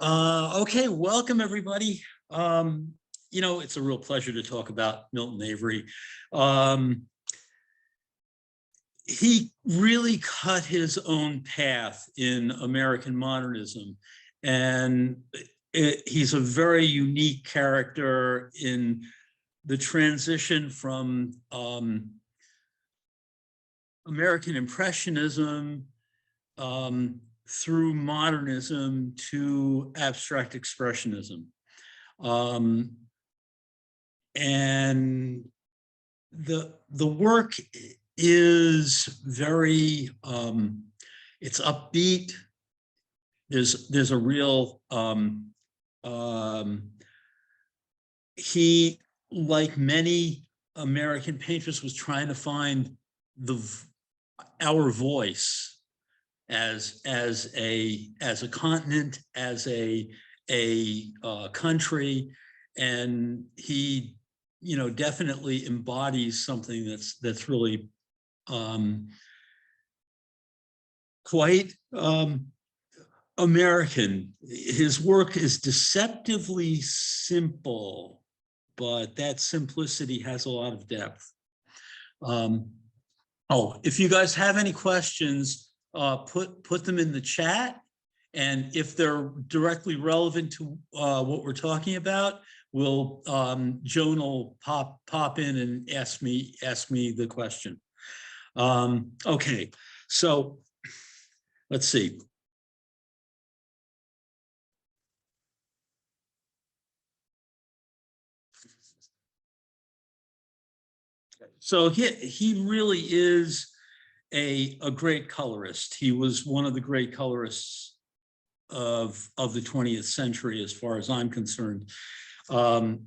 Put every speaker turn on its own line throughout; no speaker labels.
Okay, welcome everybody. It's a real pleasure to talk about Milton Avery. He really cut his own path in American modernism, and he's a very unique character in the transition from American Impressionism through modernism to abstract expressionism. And the work is very, it's upbeat. There's a real, he, like many American painters, was trying to find our voice as a continent, as a country, and he definitely embodies something that's really quite American. His work is deceptively simple, but that simplicity has a lot of depth. If you guys have any questions, put them in the chat, and if they're directly relevant to what we're talking about, Joan will pop in and ask me the question. Okay, so let's see. So he really is a great colorist. He was one of the great colorists of the 20th century, as far as I'm concerned. And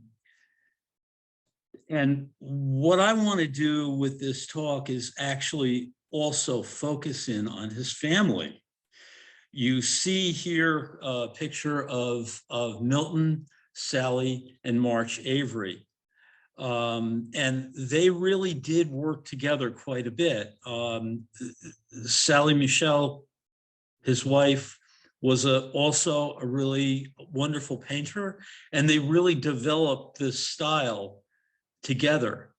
what I want to do with this talk is actually also focus in on his family. You see here a picture of Milton, Sally, and March Avery. And they really did work together quite a bit. Sally Michelle, his wife, was also a really wonderful painter, and they really developed this style together.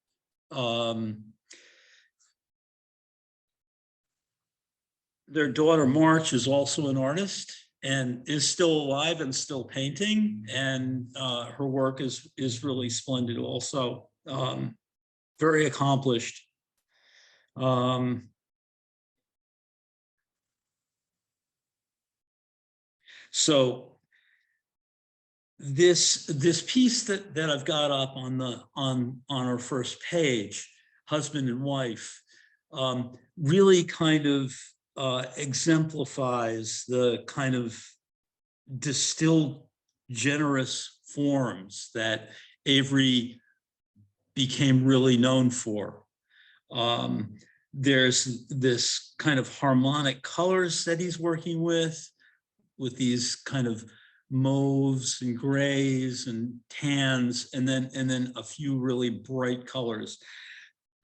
Their daughter March is also an artist and is still alive and still painting, and her work is really splendid also. Very accomplished. So this piece that I've got up on our first page, husband and wife, really kind of exemplifies the kind of distilled, generous forms that Avery became really known for. There's this kind of harmonic colors that he's working with these kind of mauves and grays and tans, and then a few really bright colors.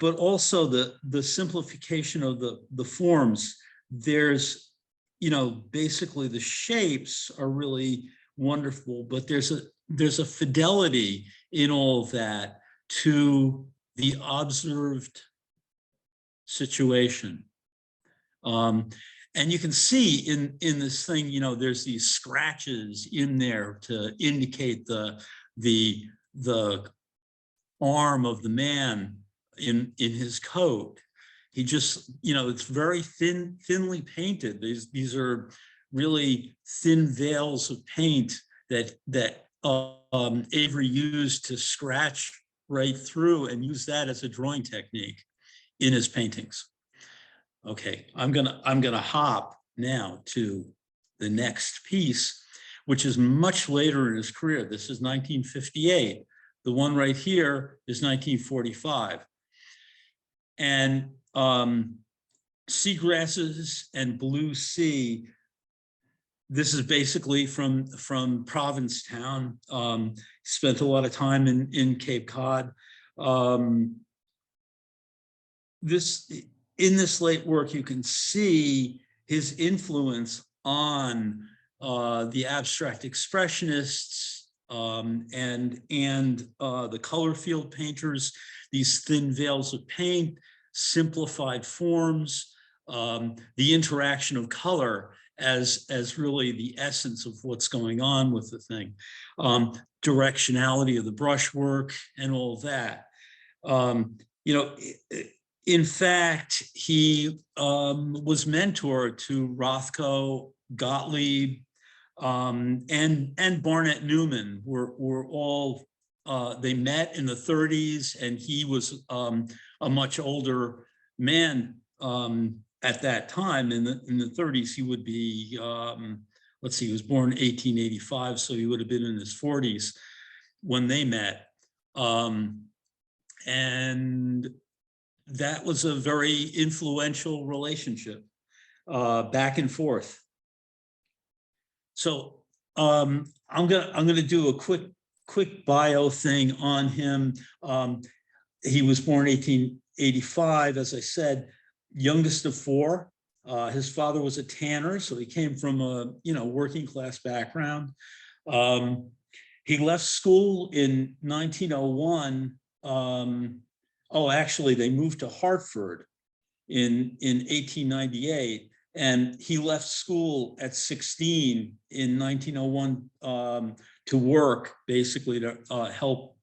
But also the simplification of the forms. There's, basically the shapes are really wonderful, but there's a fidelity in all of that to the observed situation. And you can see in this thing, there's these scratches in there to indicate the arm of the man in his coat. He just, it's very thinly painted. These are really thin veils of paint that Avery used to scratch right through, and use that as a drawing technique in his paintings. Okay, I'm gonna hop now to the next piece, which is much later in his career. This is 1958. The one right here is 1945. And Seagrasses and Blue Sea, this is basically from Provincetown. Spent a lot of time in Cape Cod. In this late work, you can see his influence on the abstract expressionists, and the color field painters, these thin veils of paint, simplified forms, the interaction of color as really the essence of what's going on with the thing, directionality of the brushwork and all that. You know, in fact, he was mentor to Rothko, Gottlieb, and Barnett Newman were all, they met in the 30s, and he was a much older man at that time. In the 30s, he would be, let's see, he was born 1885, so he would have been in his 40s when they met. And that was a very influential relationship, back and forth. So I'm gonna do a quick bio thing on him. He was born 1885, as I said, youngest of four. His father was a tanner, so he came from a working class background. He left school in 1901. Oh, actually, they moved to Hartford in 1898, and he left school at 16 in 1901 to work, basically to help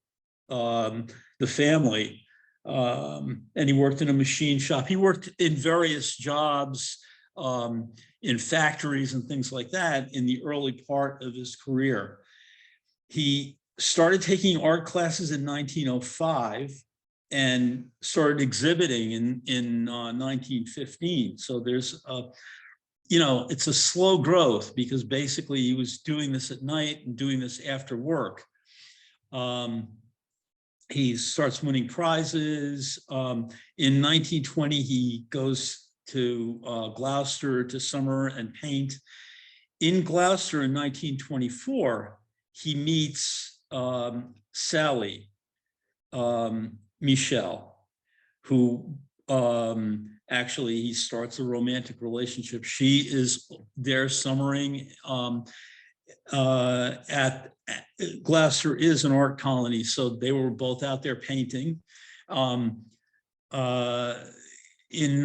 the family. And he worked in a machine shop. He worked in various jobs in factories and things like that in the early part of his career. He started taking art classes in 1905 and started exhibiting in 1915. So there's a, it's a slow growth, because basically he was doing this at night and doing this after work. He starts winning prizes. In 1920, he goes to Gloucester to summer and paint. In Gloucester in 1924, he meets Sally Michel, who actually he starts a romantic relationship. She is there summering at Gloucester is an art colony, so they were both out there painting. In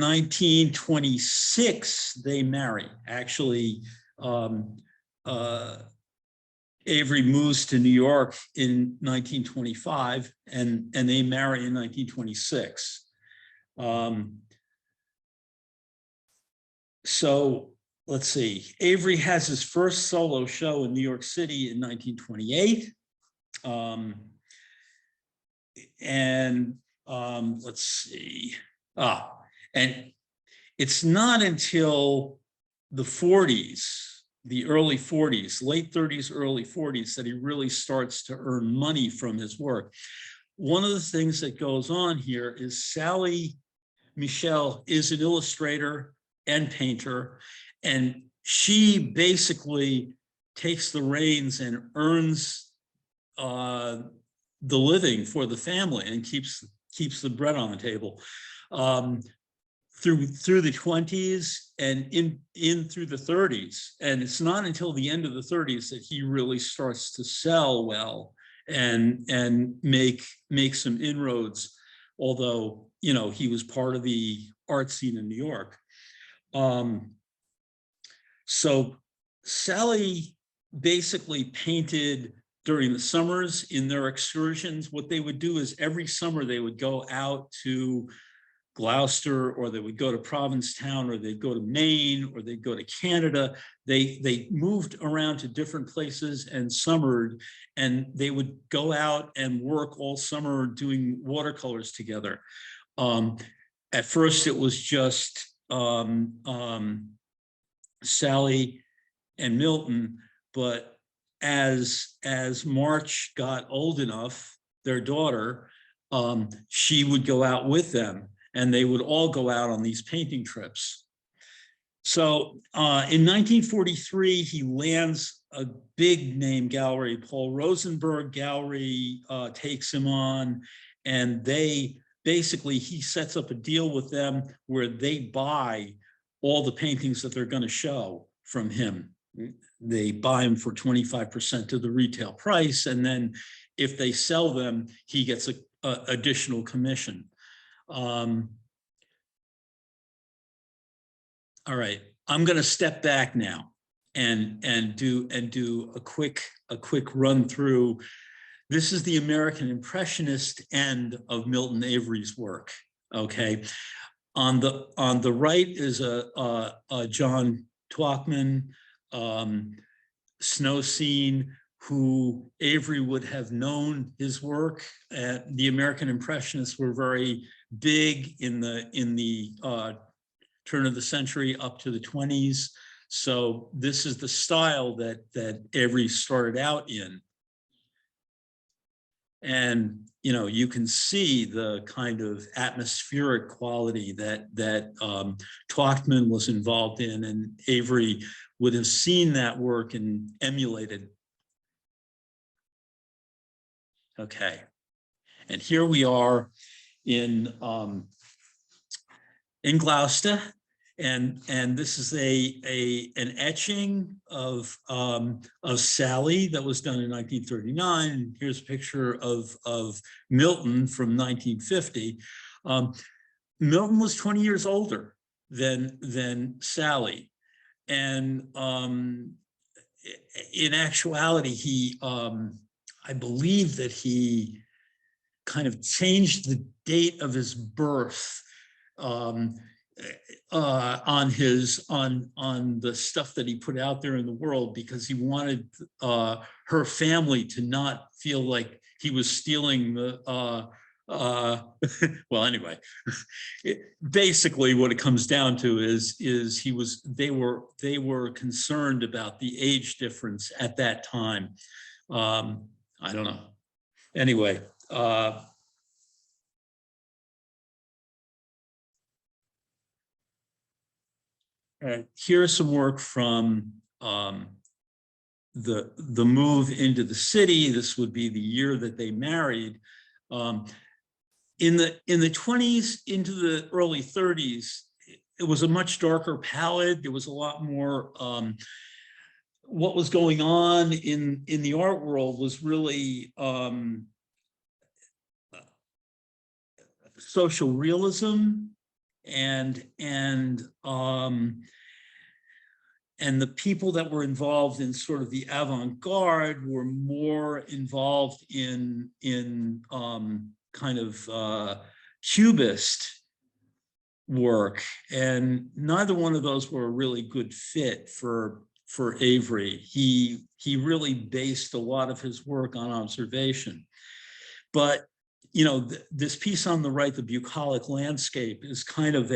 1926, they marry. Actually, Avery moves to New York in 1925, and they marry in 1926. So let's see. Avery has his first solo show in New York City in 1928. Let's see. And it's not until the 40s, the early 40s, late 30s, early 40s, that he really starts to earn money from his work. One of the things that goes on here is Sally Michel is an illustrator and painter, and she basically takes the reins and earns the living for the family and keeps the bread on the table. Through the 20s and in through the 30s. And it's not until the end of the 30s that he really starts to sell well and make some inroads, although, he was part of the art scene in New York. So Sally basically painted during the summers in their excursions. What they would do is every summer they would go out to Gloucester, or they would go to Provincetown, or they'd go to Maine, or they'd go to Canada. They moved around to different places and summered, and they would go out and work all summer doing watercolors together. At first, it was just Sally and Milton, but as March got old enough, their daughter, she would go out with them, and they would all go out on these painting trips. So in 1943, he lands a big name gallery. Paul Rosenberg Gallery takes him on, and he sets up a deal with them where they buy all the paintings that they're going to show from him they buy them for 25% of the retail price, and then if they sell them, he gets a additional commission. All right, I'm going to step back now and do a quick run through. This is the American Impressionist end of Milton Avery's work. Okay, on the right is a John Twachtman snow scene, who Avery would have known his work. The American Impressionists were very big in the turn of the century up to the 20s. So this is the style that Avery started out in. And you can see the kind of atmospheric quality that Twachtman was involved in, and Avery would have seen that work and emulated. Okay, and here we are in Gloucester, and this is an etching of Sally that was done in 1939. Here's a picture of Milton from 1950. Milton was 20 years older than Sally, and in actuality, he I believe that he kind of changed the date of his birth on the stuff that he put out there in the world, because he wanted her family to not feel like he was stealing the well, anyway, basically what it comes down to is they were concerned about the age difference at that time. I don't know. Anyway, here's some work from the move into the city. This would be the year that they married. In the 20s into the early 30s, it was a much darker palette. There was a lot more. What was going on in the art world was really social realism, and the people that were involved in sort of the avant-garde were more involved in kind of cubist work, and neither one of those were a really good fit for Avery. He really based a lot of his work on observation. But this piece on the right, the bucolic landscape, is kind of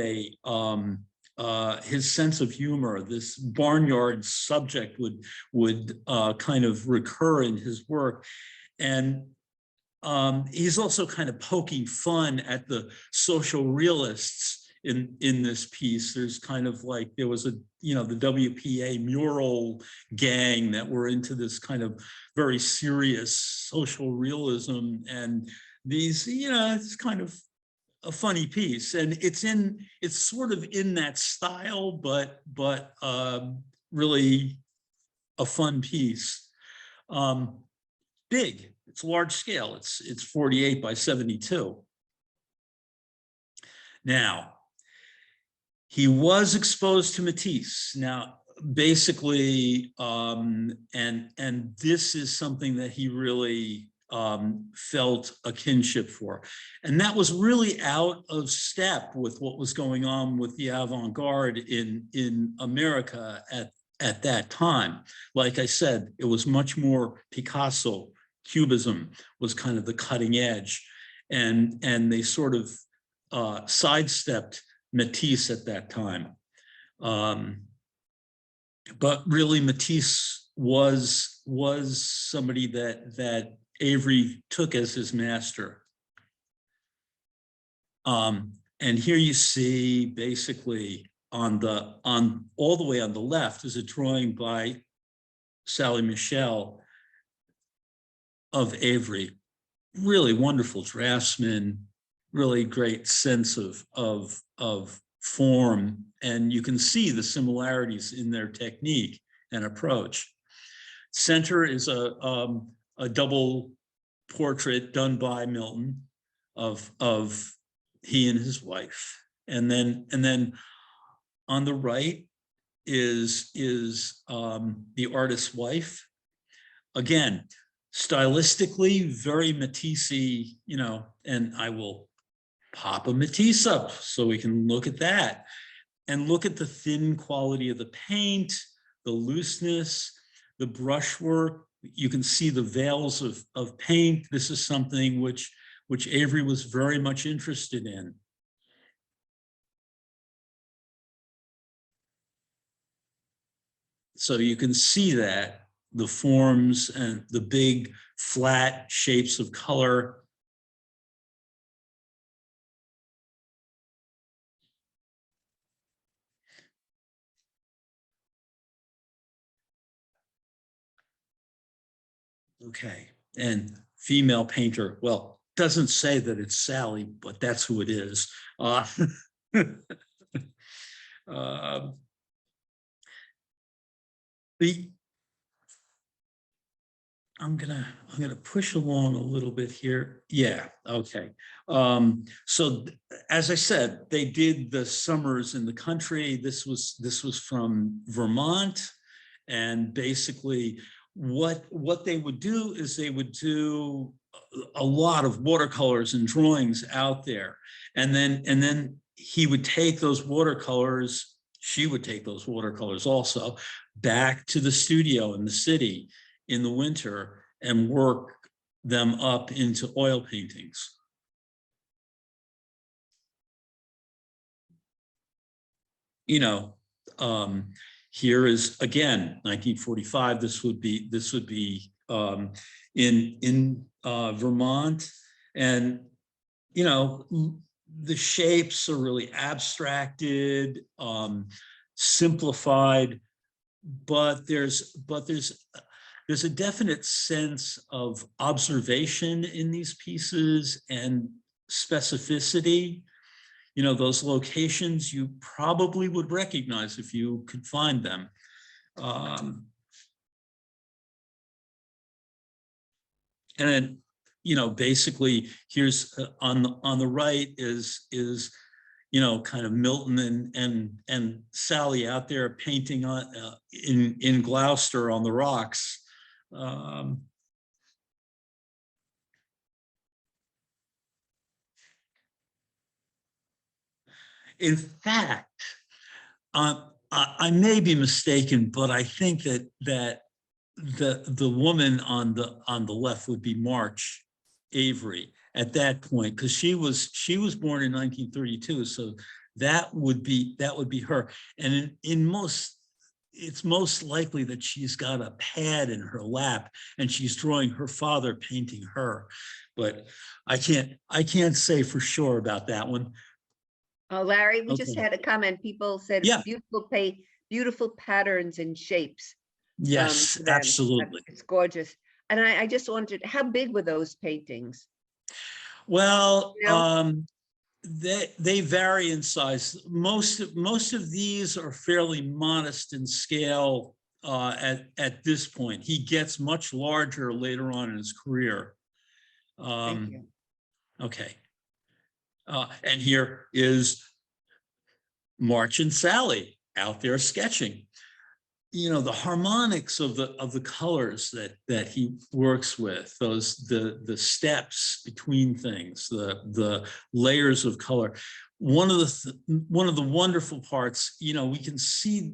his sense of humor. This barnyard subject would kind of recur in his work, and he's also kind of poking fun at the social realists in this piece. There's kind of like, there was the WPA mural gang that were into this kind of very serious social realism, and these, it's kind of a funny piece, and it's sort of in that style, but really a fun piece. Big, it's large scale. It's 48 by 72. Now, he was exposed to Matisse. Now, basically, and this is something that he really felt a kinship for. And that was really out of step with what was going on with the avant-garde in America at that time. Like I said, it was much more Picasso. Cubism was kind of the cutting edge. And they sort of sidestepped Matisse at that time. But really, Matisse was somebody that Avery took as his master. And here you see basically all the way on the left is a drawing by Sally Michel of Avery. Really wonderful draftsman, really great sense of form, and you can see the similarities in their technique and approach. Center is a double portrait done by Milton of he and his wife. And then on the right is the artist's wife. Again, stylistically, very Matisse, and I will pop a Matisse up so we can look at that and look at the thin quality of the paint, the looseness, the brushwork. You can see the veils of paint. This is something which Avery was very much interested in. So you can see that the forms and the big flat shapes of color. Okay, and female painter, well, doesn't say that it's Sally, but that's who it is. I'm gonna push along a little bit here. Yeah, okay. So as I said, they did the summers in the country. This was from Vermont, and basically what they would do is they would do a lot of watercolors and drawings out there, and then he would take those watercolors. She would take those watercolors also back to the studio in the city in the winter and work them up into oil paintings. Here is again 1945. This would be in Vermont, and the shapes are really abstracted, simplified, but there's a definite sense of observation in these pieces and specificity. Those locations you probably would recognize if you could find them. And then, basically here's on the right is kind of Milton and Sally out there painting on in Gloucester on the rocks. In fact, I may be mistaken, but I think that the woman on the left would be March Avery at that point, because she was born in 1932, so that would be her. And it's most likely that she's got a pad in her lap and she's drawing her father painting her, but I can't say for sure about that one.
Oh, Larry, we just had a comment. People said,
yeah,
beautiful patterns and shapes.
Yes, absolutely.
It's gorgeous. And I just wondered, how big were those paintings?
Well, they vary in size. Most of these are fairly modest in scale at this point. He gets much larger later on in his career.
Thank you.
Okay. And here is March and Sally out there sketching. The harmonics of the colors that he works with, the steps between things, the layers of color. One of the wonderful parts, we can see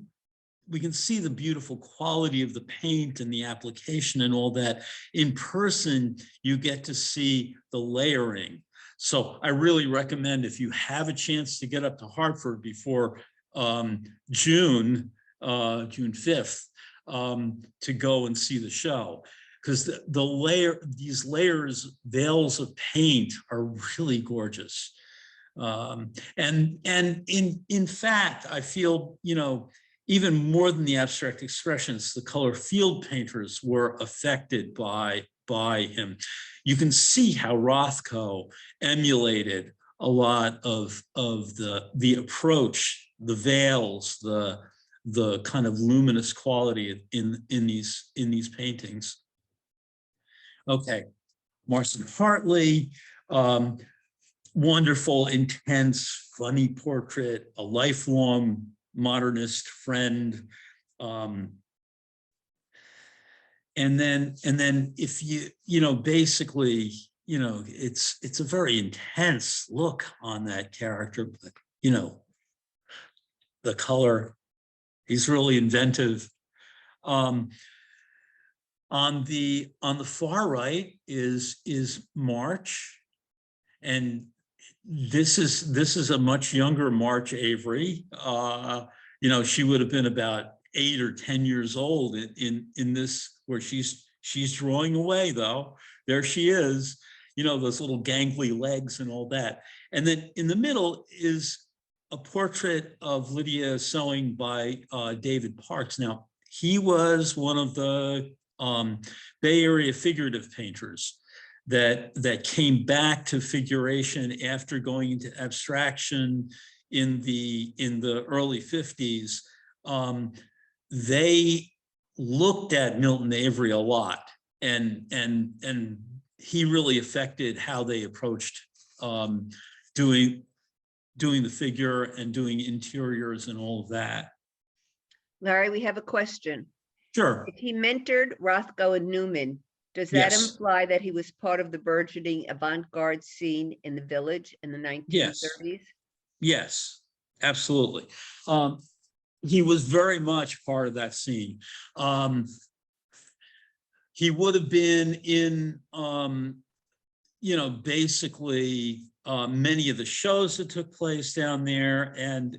the beautiful quality of the paint and the application and all that. In person, you get to see the layering. So I really recommend, if you have a chance to get up to Hartford before June 5th, to go and see the show, because these layers, veils of paint are really gorgeous. And in fact, I feel, even more than the abstract expressionists, the color field painters were affected by him. You can see how Rothko emulated a lot of the approach, the veils, the the kind of luminous quality in these paintings. Okay, Marston Hartley, wonderful, intense, funny portrait, a lifelong modernist friend. And then if basically, it's a very intense look on that character, but the color, he's really inventive. On the far right is March, and this is a much younger March Avery. She would have been about 8 or 10 years old in this, where she's drawing away, though. There she is, those little gangly legs and all that. And then in the middle is a portrait of Lydia sewing by David Parks. Now, he was one of the Bay Area figurative painters that came back to figuration after going into abstraction in the early 50s. They looked at Milton Avery a lot, and he really affected how they approached doing the figure and doing interiors and all of that.
Larry, we have a question.
Sure.
If he mentored Rothko and Newman, does that imply that he was part of the burgeoning avant-garde scene in the Village in the 1930s?
Yes, absolutely. He was very much part of that scene. He would have been in, basically many of the shows that took place down there, and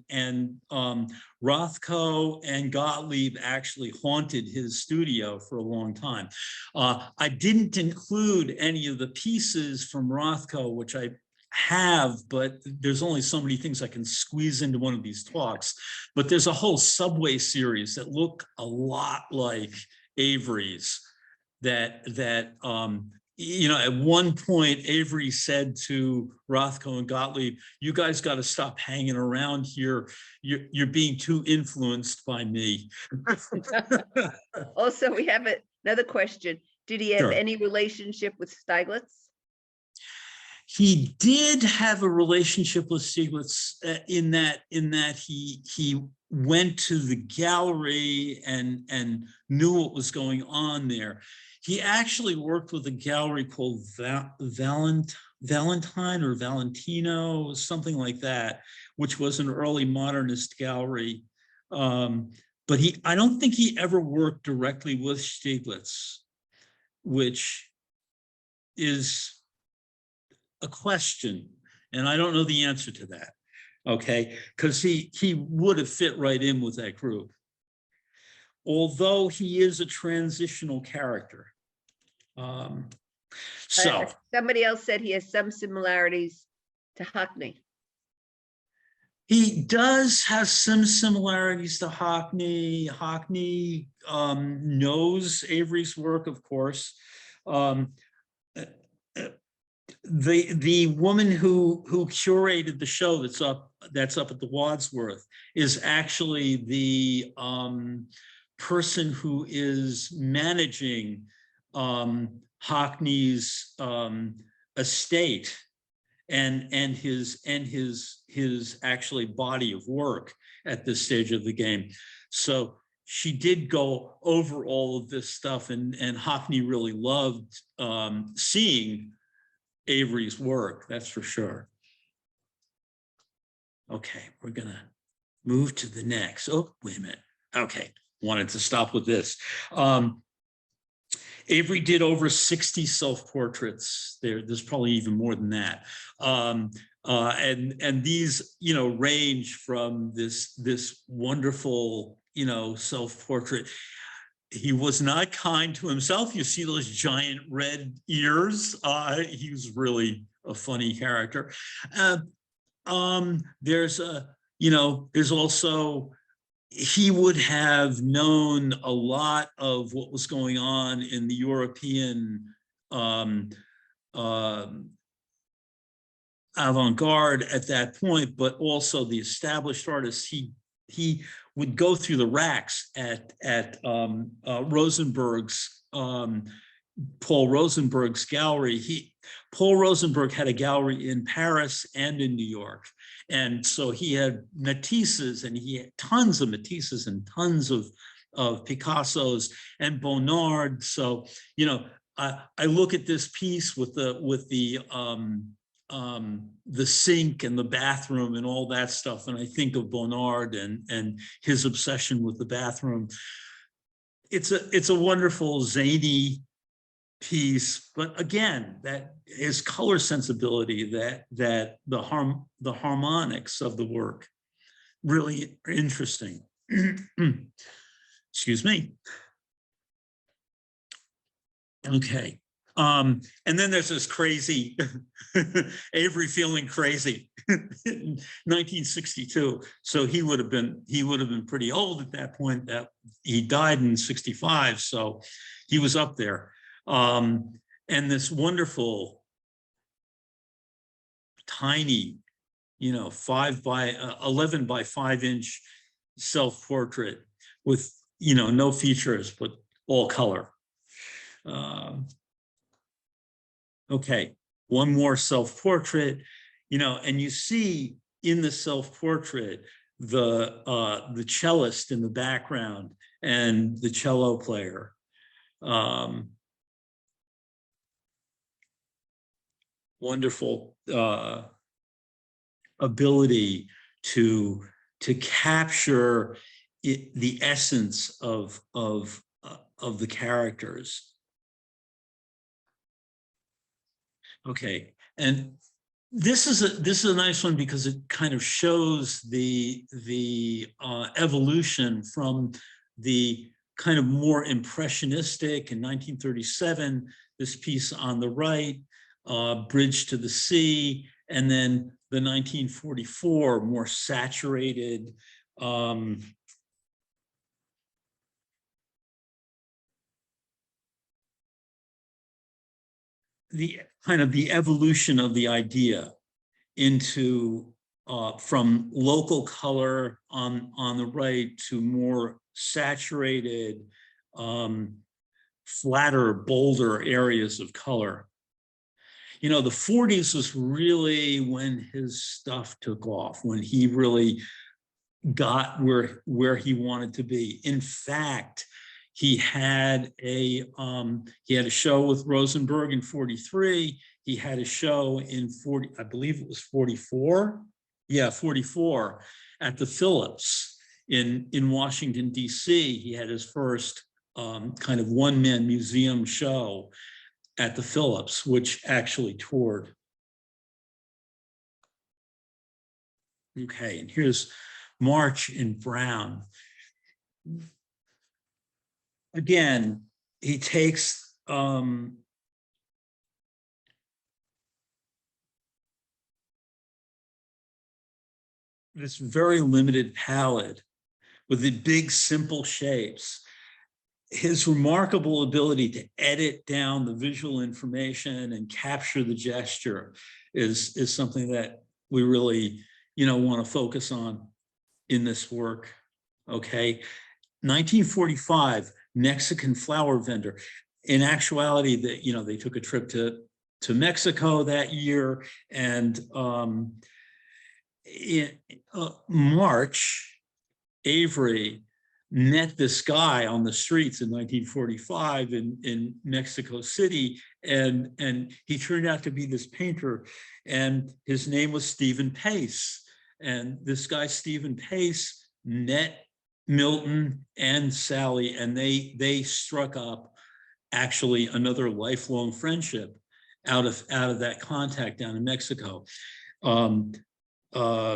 Rothko and Gottlieb actually haunted his studio for a long time. I didn't include any of the pieces from Rothko, which I have, but there's only so many things I can squeeze into one of these talks. But there's a whole Subway series that look a lot like Avery's, that at one point Avery said to Rothko and Gottlieb, "You guys got to stop hanging around here. You're being too influenced by me."
Also, we have another question. Did he have any relationship with Stieglitz?
He did have a relationship with Stieglitz in that he went to the gallery and knew what was going on there. He actually worked with a gallery called Valentine or Valentino, something like that, which was an early modernist gallery. But I don't think he ever worked directly with Stieglitz, which is a question, and I don't know the answer to that. Okay, because he would have fit right in with that group, although he is a transitional character.
Somebody else said he has some similarities to Hockney.
He does have some similarities to Hockney. Hockney knows Avery's work, of course. The woman who curated the show that's up at the Wadsworth is actually the person who is managing Hockney's estate and his actually body of work at this stage of the game. So she did go over all of this stuff, and Hockney really loved seeing Avery's work, that's for sure. Okay, we're gonna move to the next. Oh, wait a minute. Okay, wanted to stop with this. Avery did over 60 self-portraits. There's probably even more than that. And these, range from this wonderful, self-portrait. He was not kind to himself. You see those giant red ears. He was really a funny character. There's also, he would have known a lot of what was going on in the European avant-garde at that point, but also the established artists. He he would go through the racks at Rosenberg's, Paul Rosenberg's gallery. Paul Rosenberg had a gallery in Paris and in New York. And so he had Matisse's, and he had tons of Matisse's and tons of Picasso's and Bonnard. So, you know, I look at this piece with the sink and the bathroom and all that stuff, and I think of Bonnard and his obsession with the bathroom. It's a wonderful, zany piece, but again, that is color sensibility, that the harmonics of the work really are interesting. Excuse me. Okay. And then there's this crazy Avery feeling crazy in 1962. So he would have been pretty old at that point. That he died in 65, so he was up there. And this wonderful, tiny, you know, 5 by 11 by 5 inch self-portrait with, you know, no features, but all color. Okay, one more self-portrait, you know, and you see in the self-portrait the cellist in the background and the cello player. Wonderful ability to capture the essence of the characters. Okay, and this is a nice one because it kind of shows the evolution from the kind of more impressionistic in 1937, this piece on the right, Bridge to the Sea, and then the 1944 more saturated the kind of the evolution of the idea into from local color on the right to more saturated, flatter, bolder areas of color. You know, the 40s was really when his stuff took off, when he really got where he wanted to be. In fact, he had a show with Rosenberg in 43. He had a show in 40, I believe it was 44. Yeah, 44 at the Phillips in Washington, DC. He had his first kind of one-man museum show at the Phillips, which actually toured. Okay, and here's March in Brown. Again, he takes this very limited palette with the big, simple shapes. His remarkable ability to edit down the visual information and capture the gesture is something that we really, you know, want to focus on in this work. Okay, 1945, Mexican flower vendor. In actuality, that, you know, they took a trip to Mexico that year, and in March, Avery met this guy on the streets in 1945 in Mexico City, and he turned out to be this painter, and his name was Stephen Pace. And this guy, Stephen Pace, met Milton and Sally, and they struck up actually another lifelong friendship out of that contact down in Mexico.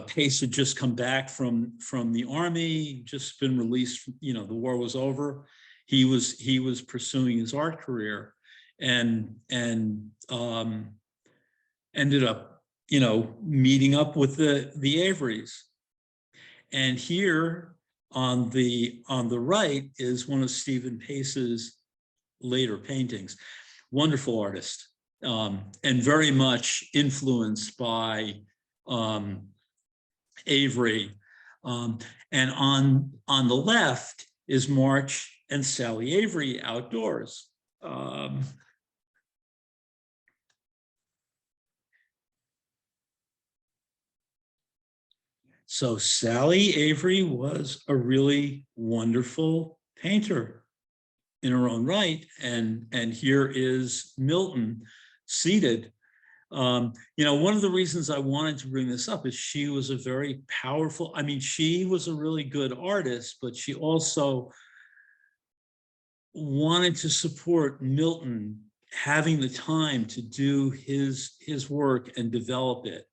Pace had just come back from the army, just been released, you know, the war was over. He was pursuing his art career, and ended up, you know, meeting up with the Averys. And here on the right is one of Stephen Pace's later paintings. Wonderful artist, and very much influenced by Avery. And on the left is March and Sally Avery outdoors. So Sally Avery was a really wonderful painter in her own right. And here is Milton seated. You know, one of the reasons I wanted to bring this up is she was a very powerful, I mean, she was a really good artist, but she also wanted to support Milton having the time to do his work and develop it.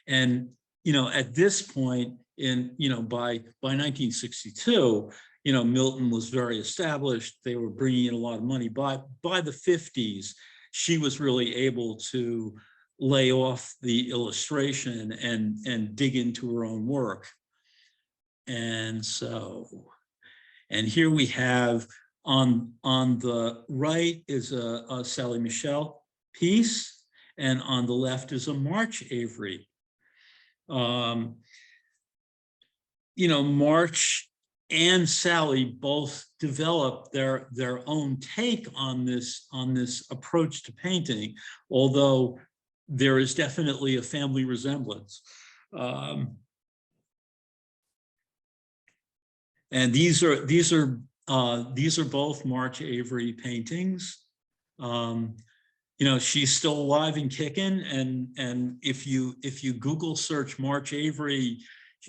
And, you know, at this point in, you know, by 1962, you know, Milton was very established. They were bringing in a lot of money. By the 50s, she was really able to lay off the illustration and dig into her own work. And so, and here we have on the right is a Sally Michelle piece, and on the left is a March Avery. You know, March and Sally both developed their own take on this approach to painting, although there is definitely a family resemblance. And these are both March Avery paintings. You know, she's still alive and kicking, and if you Google search March Avery,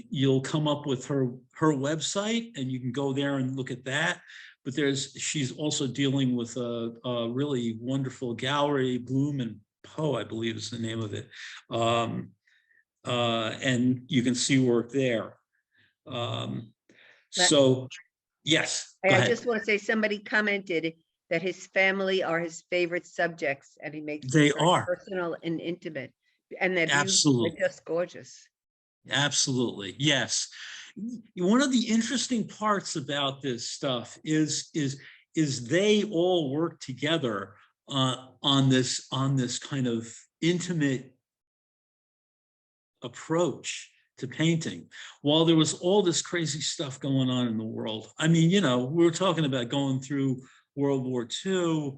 you'll come up with her website, and you can go there and look at that. But she's also dealing with a really wonderful gallery, Bloom and Poe, I believe is the name of it, and you can see work there. So, yes.
I just want to say, somebody commented that his family are his favorite subjects, and he makes them very personal and intimate, and that absolutely are just gorgeous.
Absolutely, yes. One of the interesting parts about this stuff is they all work together on this kind of intimate approach to painting, while there was all this crazy stuff going on in the world. I mean, you know, we were talking about going through World War II,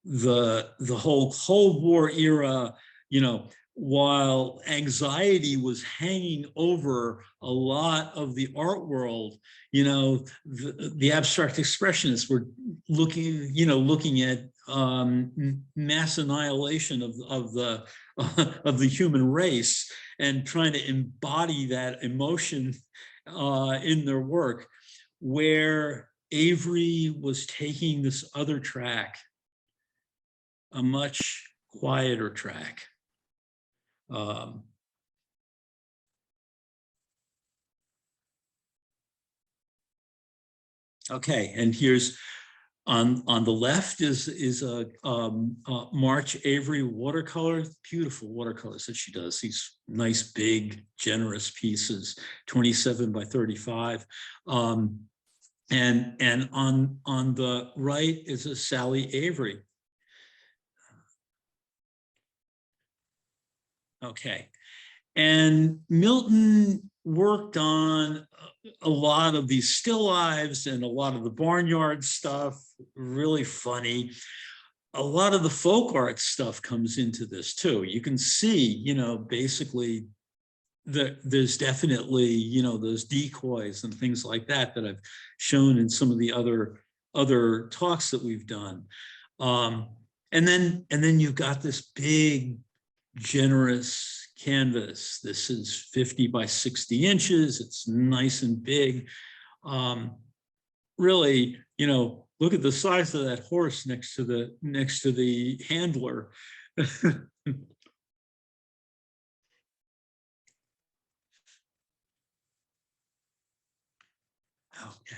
the whole Cold War era, you know, while anxiety was hanging over a lot of the art world, you know, the abstract expressionists were looking at mass annihilation of the human race and trying to embody that emotion in their work, where Avery was taking this other track, a much quieter track. Okay, and here's on the left is a March Avery watercolor, beautiful watercolors that she does. These nice, big, generous pieces, 27 by 35. And on the right is a Sally Avery. Okay, and Milton worked on a lot of these still lives and a lot of the barnyard stuff, really funny. A lot of the folk art stuff comes into this too. You can see, you know, basically there's definitely, you know, those decoys and things like that that I've shown in some of the other talks that we've done. And then you've got this big, generous canvas. This is 50 by 60 inches. It's nice and big. Really, you know, look at the size of that horse next to the handler. Okay.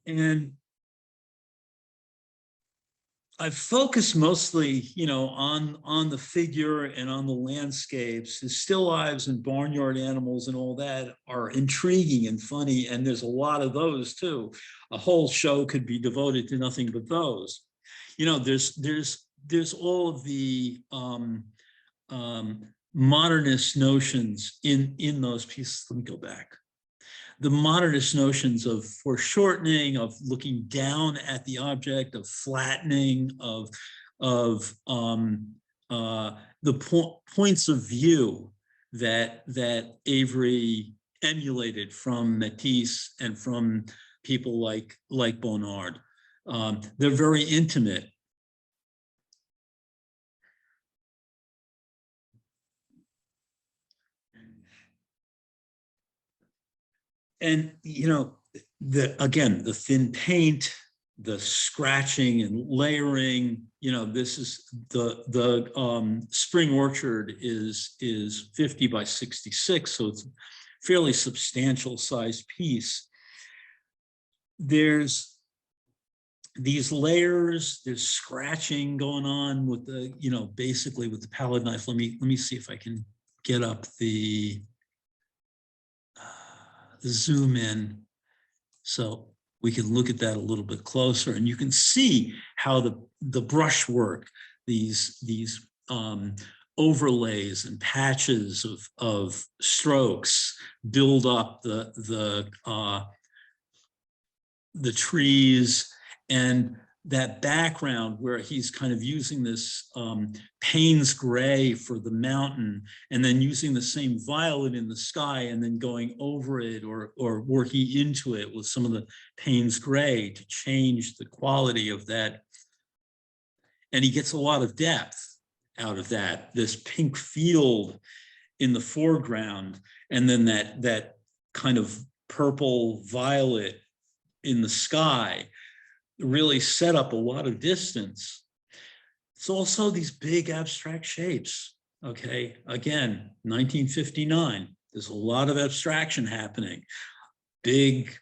And I've focused mostly, you know, on the figure and on the landscapes. The still lives and barnyard animals and all that are intriguing and funny, and there's a lot of those too. A whole show could be devoted to nothing but those. You know, there's all of the modernist notions in those pieces. Let me go back. The modernist notions of foreshortening, of looking down at the object, of flattening, of the points of view that Avery emulated from Matisse and from people like Bonnard. They're very intimate. And, again, the thin paint, the scratching and layering, this is the spring orchard is 50 by 66. So it's a fairly substantial sized piece. There's these layers, there's scratching going on with the, basically with the palette knife. Let me see if I can get up the zoom in so we can look at that a little bit closer, and you can see how the brushwork, these overlays and patches of strokes build up the trees, and that background where he's kind of using this Payne's gray for the mountain, and then using the same violet in the sky, and then going over it or working into it with some of the Payne's gray to change the quality of that. And he gets a lot of depth out of that, this pink field in the foreground, and then that kind of purple violet in the sky really set up a lot of distance. It's also these big abstract shapes. Okay, again, 1959, there's a lot of abstraction happening. Big,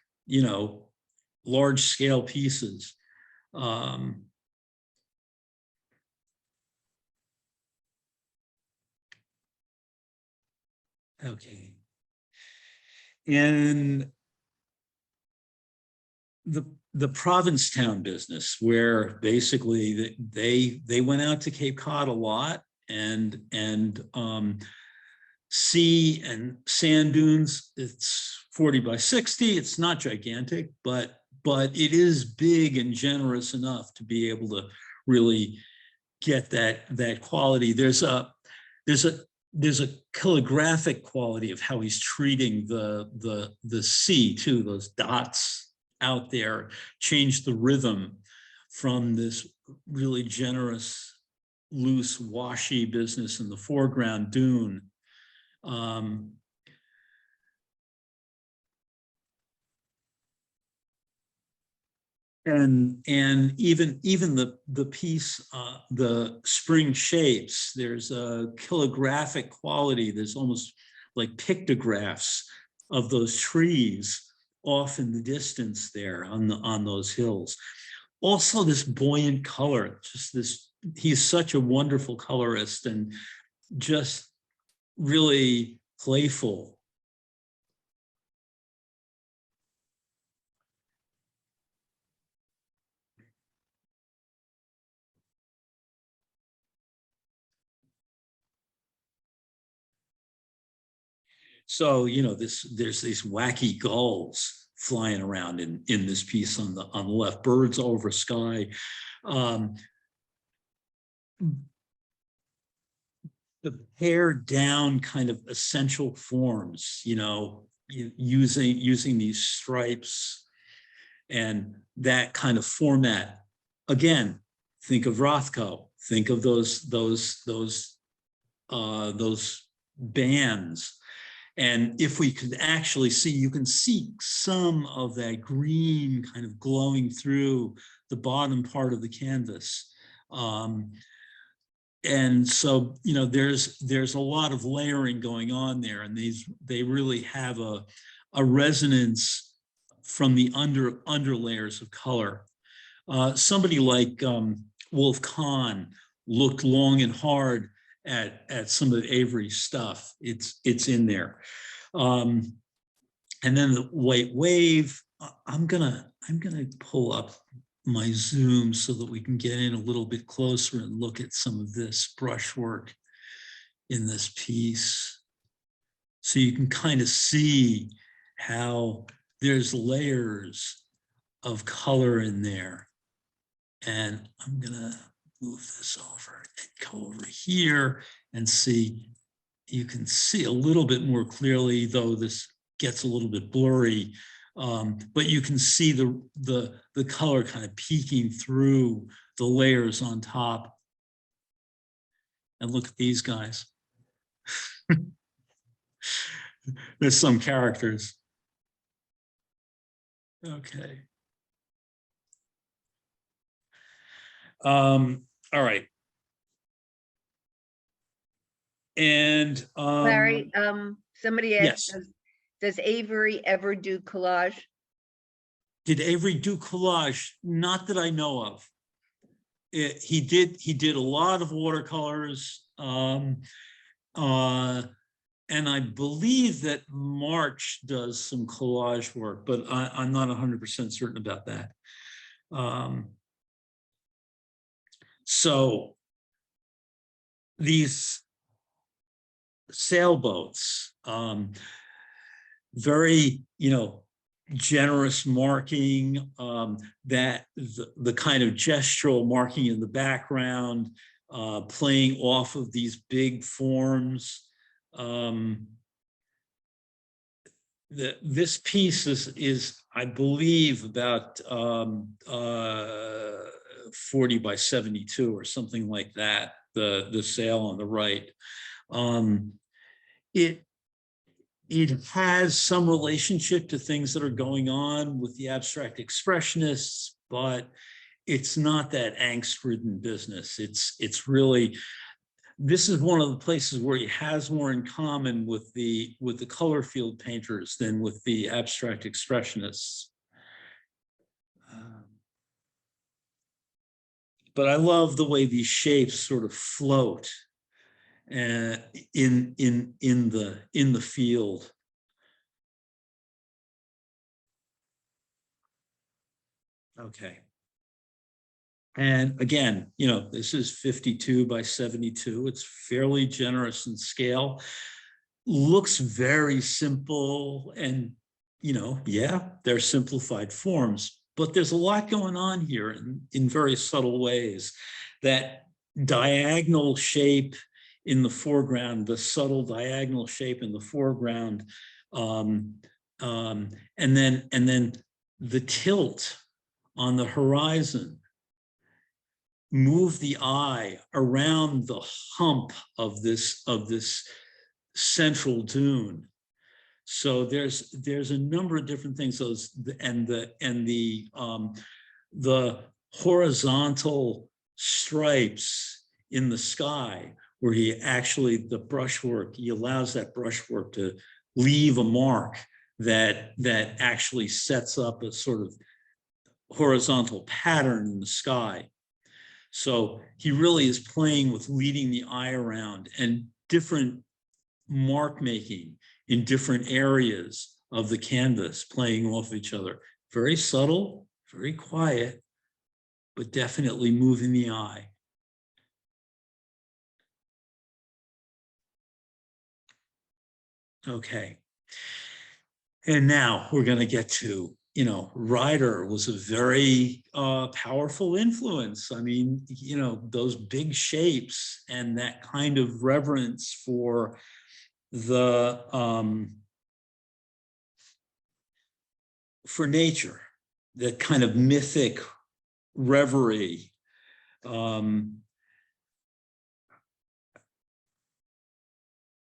large scale pieces. Okay. And the Provincetown business, where basically they went out to Cape Cod a lot, and sea and sand dunes. It's 40 by 60. It's not gigantic, but it is big and generous enough to be able to really get that quality. There's a calligraphic quality of how he's treating the sea too. Those dots out there change the rhythm from this really generous, loose, washy business in the foreground dune. And even the piece, the spring shapes, there's a calligraphic quality. There's almost like pictographs of those trees off in the distance there on those hills. Also, this buoyant color, just this, he's such a wonderful colorist and just really playful. So, there's these wacky gulls flying around in this piece on the left, birds over sky. The pared down kind of essential forms, using these stripes and that kind of format. Again, think of Rothko, think of those bands. And if we could actually see, you can see some of that green kind of glowing through the bottom part of the canvas. And so, there's a lot of layering going on there, and they really have a resonance from the under layers of color. Somebody like Wolf Kahn looked long and hard at some of Avery's stuff. It's in there. And then the white wave, I'm gonna pull up my zoom so that we can get in a little bit closer and look at some of this brushwork. in this piece. So you can kind of see how there's layers of color in there. And I'm gonna move this over and go over here and see, you can see a little bit more clearly, though this gets a little bit blurry, but you can see the color kind of peeking through the layers on top. And look at these guys. There's some characters. Okay. All right. And
Larry, somebody asked,
yes.
does Avery ever do collage?
Did Avery do collage? Not that I know of. He did a lot of watercolors. And I believe that March does some collage work, but I'm not 100% certain about that. So these sailboats, very, generous marking, that the kind of gestural marking in the background, playing off of these big forms. This piece is I believe about 40 by 72 or something like that, the sail on the right. It has some relationship to things that are going on with the abstract expressionists, but it's not that angst-ridden business. It's really, this is one of the places where he has more in common with the color field painters than with the abstract expressionists. But I love the way these shapes sort of float in the field. Okay. And again, this is 52 by 72. It's fairly generous in scale. Looks very simple, and yeah, they're simplified forms, but there's a lot going on here in very subtle ways. That diagonal shape in the foreground, the subtle diagonal shape in the foreground, and then the tilt on the horizon, move the eye around the hump of this central dune. So there's a number of different things. The horizontal stripes in the sky, where he allows that brushwork to leave a mark that actually sets up a sort of horizontal pattern in the sky. So he really is playing with leading the eye around and different mark making in different areas of the canvas, playing off each other. Very subtle, very quiet, but definitely moving the eye. Okay. And now we're going to get to, Ryder was a very powerful influence. I mean, those big shapes and that kind of reverence for for nature, that kind of mythic reverie. The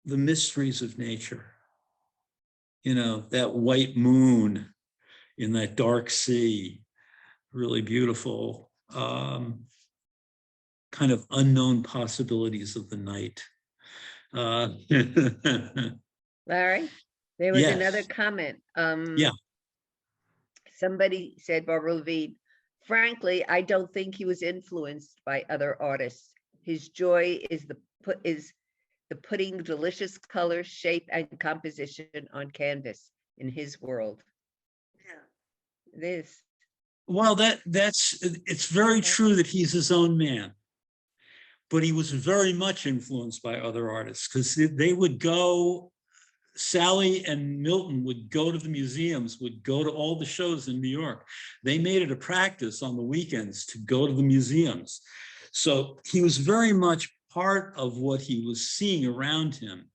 mysteries of nature, that white moon in that dark sea, really beautiful, kind of unknown possibilities of the night.
Larry, there was another comment.
Yeah.
Somebody said, Barbara LeVine, frankly, I don't think he was influenced by other artists. His joy is the putting delicious color, shape, and composition on canvas in his world. Yeah, it is.
Well, it's very true that he's his own man. but he was very much influenced by other artists because they would go, Sally and Milton would go to the museums, would go to all the shows in New York. They made it a practice on the weekends to go to the museums. So he was very much part of what he was seeing around him.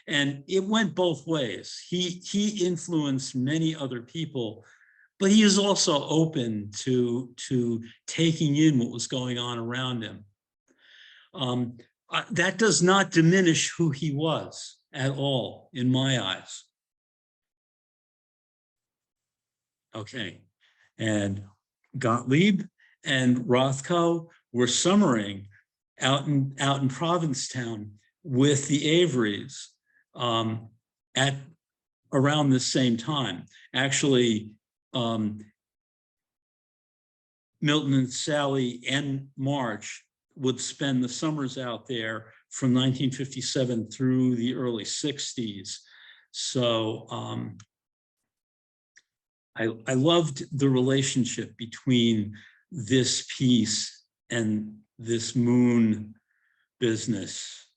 And it went both ways. He influenced many other people, but he is also open to taking in what was going on around him. That does not diminish who he was at all, in my eyes. Okay, and Gottlieb and Rothko were summering out in Provincetown with the Averys at around the same time. Actually, Milton and Sally and March would spend the summers out there from 1957 through the early 60s. So I loved the relationship between this piece and this moon business.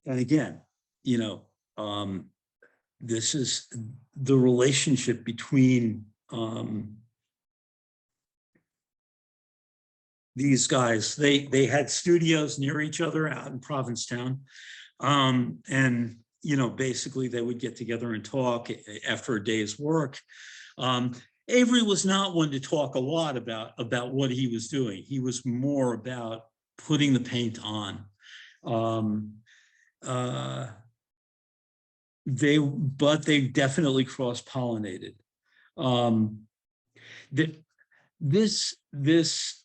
And again, you know, this is the relationship between these guys. They had studios near each other out in Provincetown. And, you know, basically they would get together and talk after a day's work. Avery was not one to talk a lot about what he was doing. He was more about putting the paint on. But they definitely cross-pollinated. This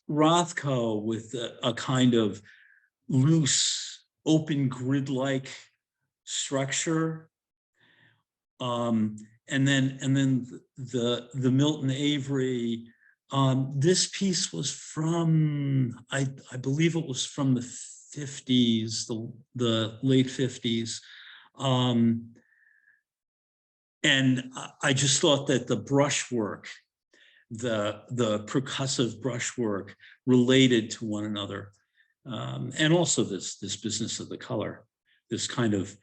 Rothko with a kind of loose, open grid-like structure, and then the Milton Avery. This piece was from, I believe it was from the 50s, the late 50s. And I just thought that the brushwork, the percussive brushwork related to one another. And also this business of the color, this kind of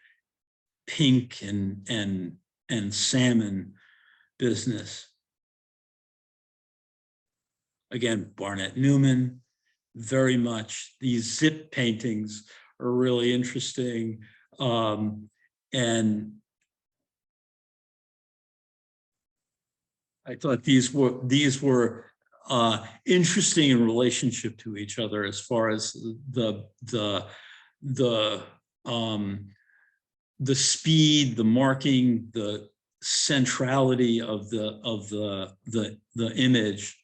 pink and salmon business. Again, Barnett Newman, very much. These zip paintings are really interesting. And I thought these were interesting in relationship to each other as far as the speed, the marking, the centrality of the image.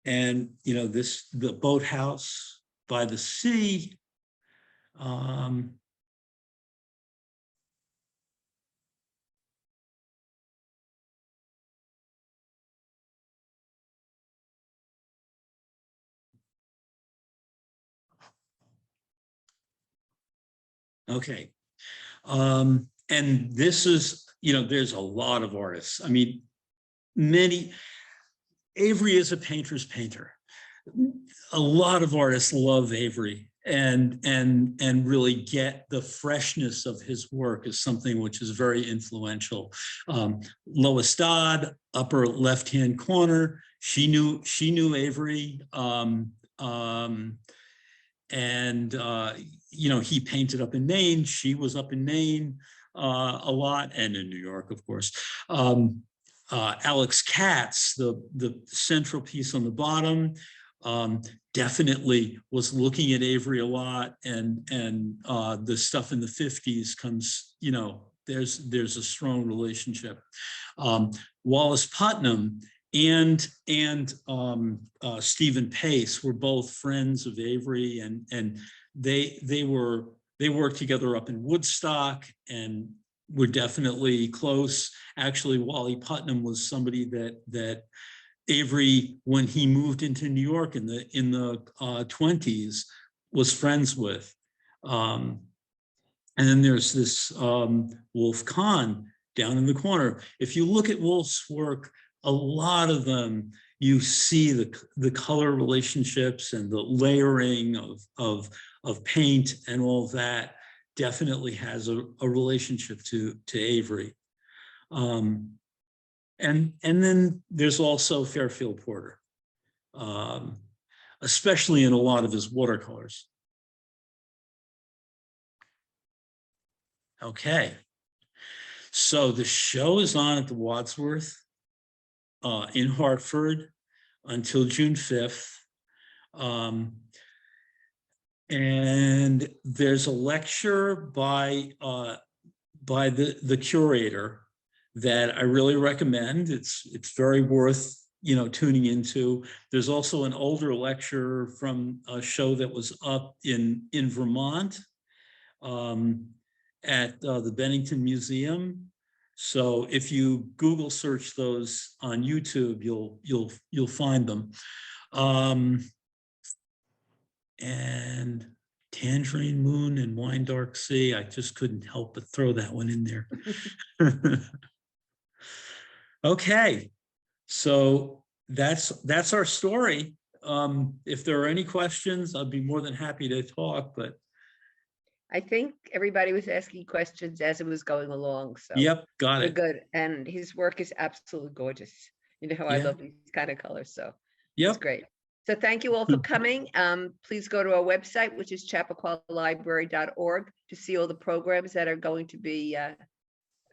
And, you know, the boathouse by the sea. Okay. And this is, you know, there's a lot of artists. I mean, Avery is a painter's painter. A lot of artists love Avery and really get the freshness of his work as something which is very influential. Lois Dodd, upper left-hand corner, she knew Avery. You know, he painted up in Maine. She was up in Maine a lot, and in New York, of course. Alex Katz, the central piece on the bottom, definitely was looking at Avery a lot, and the stuff in the 50s comes, you know, there's a strong relationship. Wallace Putnam and Stephen Pace were both friends of Avery, and they worked together up in Woodstock and were definitely close. Actually, Wally Putnam was somebody that Avery, when he moved into New York in the 20s, was friends with. And then there's this Wolf Kahn down in the corner. If you look at Wolf's work, a lot of them, you see the color relationships and the layering of paint and all that definitely has a relationship to Avery. And then there's also Fairfield Porter, especially in a lot of his watercolors. Okay, so the show is on at the Wadsworth in Hartford until June 5th. And there's a lecture by the curator that I really recommend. It's very worth tuning into. There's also an older lecture from a show that was up in Vermont at the Bennington Museum. So if you Google search those on YouTube, you'll find them. And Tangerine Moon and Wine Dark Sea, I just couldn't help but throw that one in there. Okay, so that's our story. If there are any questions, I'd be more than happy to talk, but
I think everybody was asking questions as it was going along, so.
Yep, got
We're
it.
good, and his work is absolutely gorgeous. You know how I
Yeah.
love these kind of colors, so it's
Yep.
great. So thank you all for coming. Please go to our website, which is chappaqua.library.org, to see all the programs that are going to be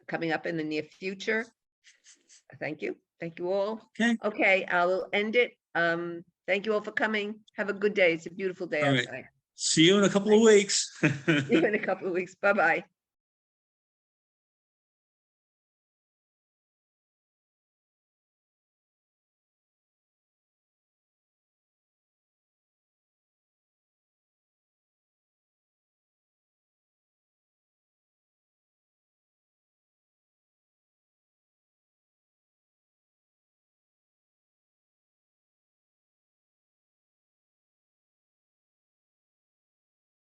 coming up in the near future. Thank you. Thank you all.
Okay.
Okay, I'll end it. Thank you all for coming. Have a good day. It's a beautiful day
All right.
outside.
See you in a couple of weeks.
See you in a couple of weeks. Bye-bye.